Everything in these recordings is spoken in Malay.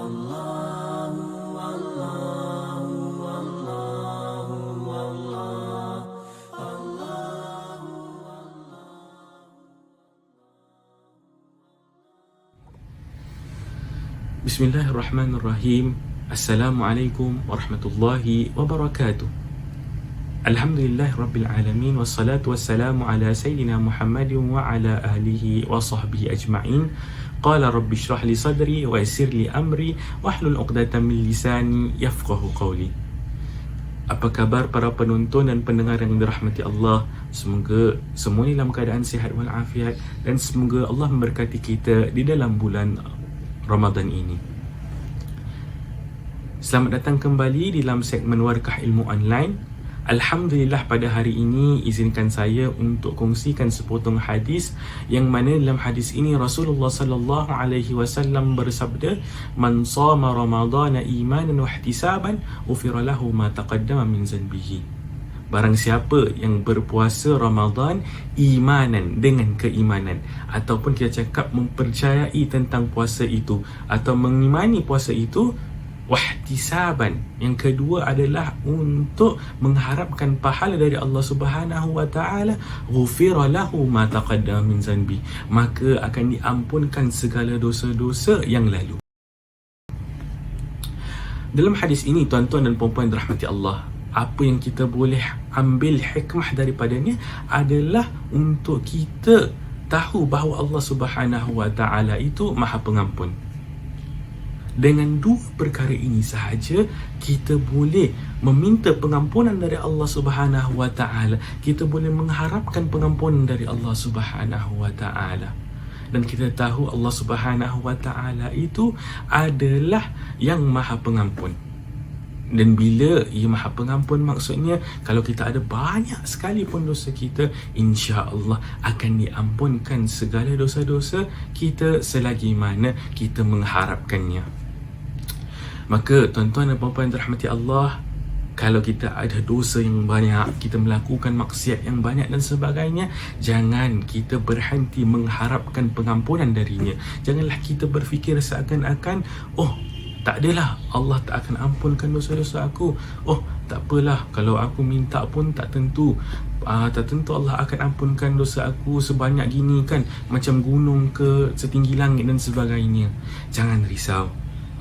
Allahu Allahu Allahu Allah Allahu Bismillahirrahmanirrahim. Assalamualaikum warahmatullahi wabarakatuh. Alhamdulillahirabbil alamin wassalatu wassalamu ala sayyidina Muhammadin wa ala alihi wa sahbihi ajma'in. Qala rabbi shrah li sadri wa yassir li amri wahlul 'uqdatam min lisani yafqahu qawli. Apa khabar para penonton dan pendengar yang dirahmati Allah? Semoga semua dalam keadaan sihat walafiat dan semoga Allah memberkati kita di dalam bulan Ramadan ini. Selamat datang kembali dalam segmen Warkah Ilmu Online. Alhamdulillah, pada hari ini izinkan saya untuk kongsikan sepotong hadis yang mana dalam hadis ini Rasulullah sallallahu alaihi wasallam bersabda, "Man shama Ramadhana imanan wa ihtisaban, ghufira lahu ma taqaddama min zanbihi." Barang siapa yang berpuasa Ramadan imanan, dengan keimanan, ataupun kita cakap mempercayai tentang puasa itu atau mengimani puasa itu, wahtisaban, yang kedua adalah untuk mengharapkan pahala dari Allah Subhanahu wa taala, ghufira lahu ma taqaddama min zanbi, maka akan diampunkan segala dosa-dosa yang lalu. Dalam hadis ini, tuan-tuan dan puan-puan dirahmati Allah, apa yang kita boleh ambil hikmah daripadanya adalah untuk kita tahu bahawa Allah Subhanahu wa taala itu Maha Pengampun. Dengan dua perkara ini sahaja kita boleh meminta pengampunan dari Allah Subhanahu wa taala. Kita boleh mengharapkan pengampunan dari Allah Subhanahu wa taala. Dan kita tahu Allah Subhanahu wa taala itu adalah yang Maha Pengampun. Dan bila ia Maha Pengampun, maksudnya kalau kita ada banyak sekali pun dosa kita, insya-Allah akan diampunkan segala dosa-dosa kita selagi mana kita mengharapkannya. Maka tuan-tuan dan puan-puan yang dirahmati Allah, kalau kita ada dosa yang banyak, kita melakukan maksiat yang banyak dan sebagainya, jangan kita berhenti mengharapkan pengampunan darinya. Janganlah kita berfikir seakan-akan, oh, tak adalah, Allah tak akan ampunkan dosa-dosa aku. Oh, tak apalah, kalau aku minta pun tak tentu Allah akan ampunkan dosa aku sebanyak gini kan, macam gunung ke setinggi langit dan sebagainya. Jangan risau.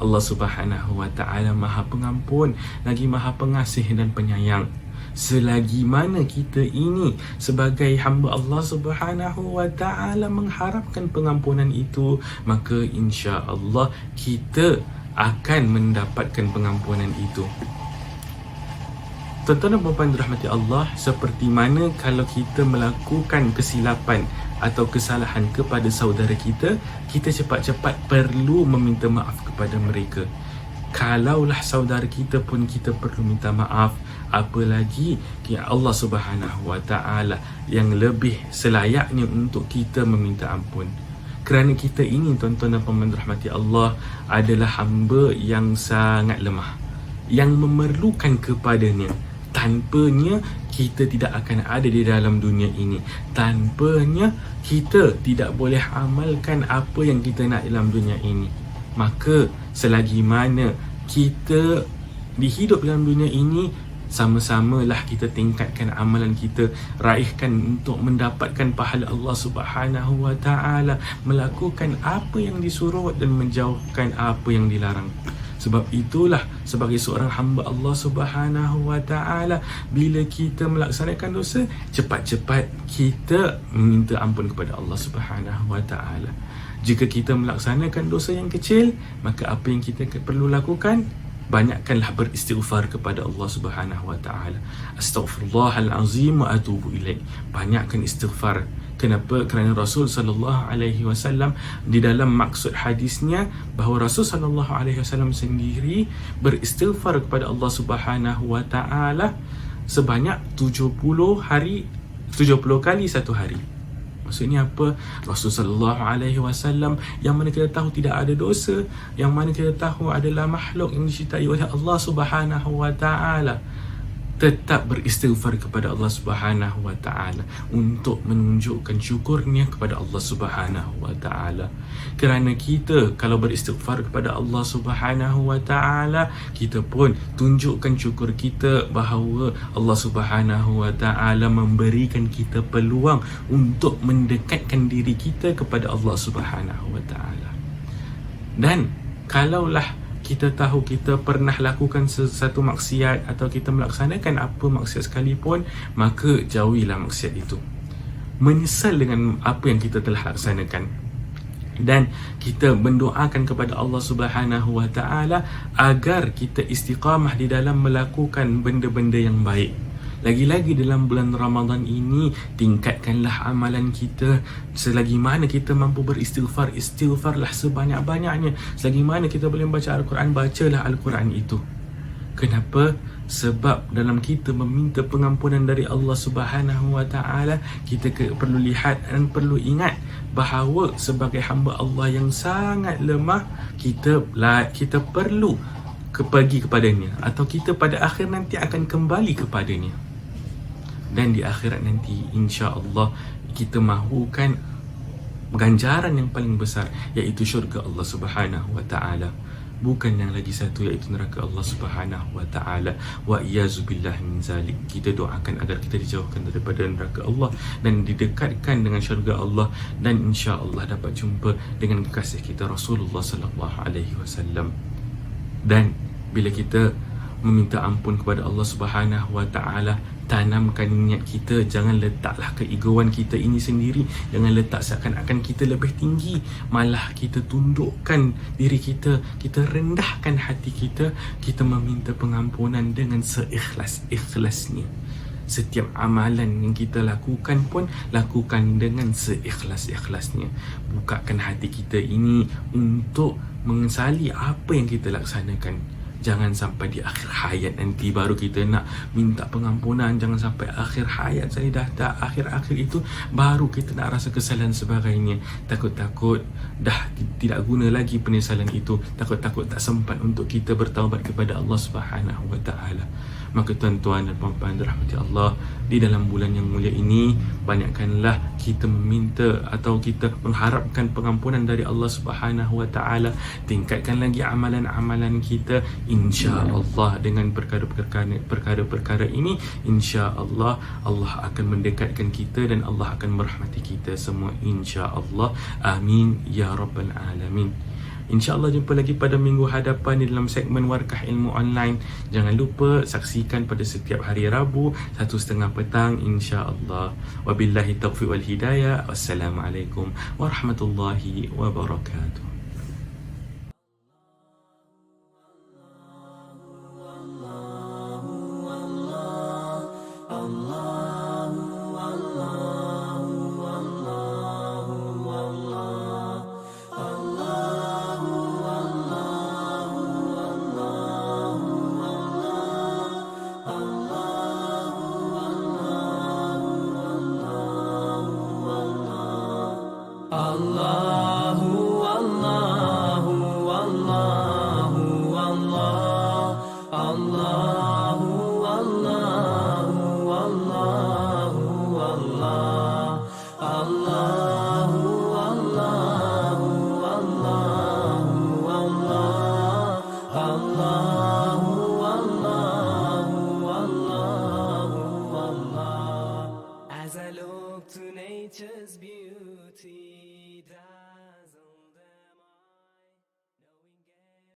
Allah Subhanahu wa taala Maha Pengampun, lagi Maha Pengasih dan Penyayang. Selagi mana kita ini sebagai hamba Allah Subhanahu wa taala mengharapkan pengampunan itu, maka insya-Allah kita akan mendapatkan pengampunan itu. Tuan-tuan dan puan-puan dirahmati Allah, seperti mana kalau kita melakukan kesilapan atau kesalahan kepada saudara kita, kita cepat-cepat perlu meminta maaf kepada mereka. Kalaulah saudara kita pun kita perlu minta maaf, apalagi Allah Subhanahu wa taala yang lebih selayaknya untuk kita meminta ampun. Kerana kita ini, tuan-tuan dan puan-puan dirahmati Allah, adalah hamba yang sangat lemah, yang memerlukan kepadanya. Tanpanya kita tidak akan ada di dalam dunia ini. Tanpanya kita tidak boleh amalkan apa yang kita nak dalam dunia ini. Maka selagi mana kita dihidup dalam dunia ini, sama-samalah kita tingkatkan amalan kita, raihkan untuk mendapatkan pahala Allah Subhanahu wa taala, melakukan apa yang disuruh dan menjauhkan apa yang dilarang. Sebab itulah, sebagai seorang hamba Allah Subhanahu wa taala, bila kita melaksanakan dosa, cepat-cepat kita meminta ampun kepada Allah Subhanahu wa taala. Jika kita melaksanakan dosa yang kecil, maka apa yang kita perlu lakukan? Banyakkanlah beristighfar kepada Allah Subhanahu wa taala. Astaghfirullahalazim wa atubu ilaih. Banyakkan istighfar. Kenapa? Kerana Rasul sallallahu alaihi wasallam di dalam maksud hadisnya bahawa Rasul sallallahu alaihi wasallam sendiri beristighfar kepada Allah Subhanahu wa taala sebanyak 70 kali satu hari. Maksudnya apa? Rasul sallallahu alaihi wasallam yang mana kita tahu tidak ada dosa, yang mana kita tahu adalah makhluk yang dicintai oleh Allah Subhanahu wa taala, tetap beristighfar kepada Allah Subhanahu wa taala untuk menunjukkan syukurnya kepada Allah Subhanahu wa taala. Kerana kita kalau beristighfar kepada Allah Subhanahu wa taala, kita pun tunjukkan syukur kita bahawa Allah Subhanahu wa taala memberikan kita peluang untuk mendekatkan diri kita kepada Allah Subhanahu wa taala. Dan kalaulah kita tahu kita pernah lakukan sesuatu maksiat atau kita melaksanakan apa maksiat sekalipun, maka jauhilah maksiat itu. Menyesal dengan apa yang kita telah laksanakan, dan kita mendoakan kepada Allah Subhanahu wa taala agar kita istiqamah di dalam melakukan benda-benda yang baik. Lagi-lagi dalam bulan Ramadan ini, tingkatkanlah amalan kita. Selagi mana kita mampu beristighfar, istighfarlah sebanyak-banyaknya. Selagi mana kita boleh baca Al-Quran, bacalah Al-Quran itu. Kenapa? Sebab dalam kita meminta pengampunan dari Allah Subhanahu wa taala, kita perlu lihat dan perlu ingat bahawa sebagai hamba Allah yang sangat lemah, kita perlu pergi kepadanya, atau kita pada akhir nanti akan kembali kepadanya. Dan di akhirat nanti insya-Allah kita mahukan ganjaran yang paling besar, iaitu syurga Allah Subhanahu wa taala, bukan yang lagi satu iaitu neraka Allah Subhanahu wa taala. Wa iyazubillah min zalik. Kita doakan agar kita dijauhkan daripada neraka Allah dan didekatkan dengan syurga Allah, dan insya-Allah dapat jumpa dengan kekasih kita Rasulullah sallallahu alaihi wasallam. Dan bila kita meminta ampun kepada Allah Subhanahu wa taala, tanamkan niat kita, jangan letaklah keegoan kita ini sendiri, jangan letak seakan-akan kita lebih tinggi, malah kita tundukkan diri kita, kita rendahkan hati kita, kita meminta pengampunan dengan seikhlas-ikhlasnya. Setiap amalan yang kita lakukan pun lakukan dengan seikhlas-ikhlasnya. Bukakan hati kita ini untuk mengesali apa yang kita laksanakan. Jangan sampai di akhir hayat nanti baru kita nak minta pengampunan. Jangan sampai akhir hayat saya dah akhir-akhir itu baru kita nak rasa kesalahan sebagainya. Takut-takut dah tidak guna lagi penyesalan itu. Takut-takut tak sempat untuk kita bertaubat kepada Allah Subhanahu wa taala. Maka tuan-tuan dan puan-puan dirahmati Allah, di dalam bulan yang mulia ini banyakkanlah kita meminta atau kita mengharapkan pengampunan dari Allah Subhanahu wa taala. Tingkatkan lagi amalan-amalan kita. Insya-Allah dengan perkara-perkara ini, insya-Allah Allah akan mendekatkan kita dan Allah akan merahmati kita semua, insya-Allah. Amin ya rabbal alamin. InsyaAllah jumpa lagi pada minggu hadapan di dalam segmen Warkah Ilmu Online. Jangan lupa saksikan pada setiap hari Rabu 1:30 petang, insyaAllah. Wabillahi taufiq wal hidayah. Wassalamualaikum warahmatullahi wabarakatuh.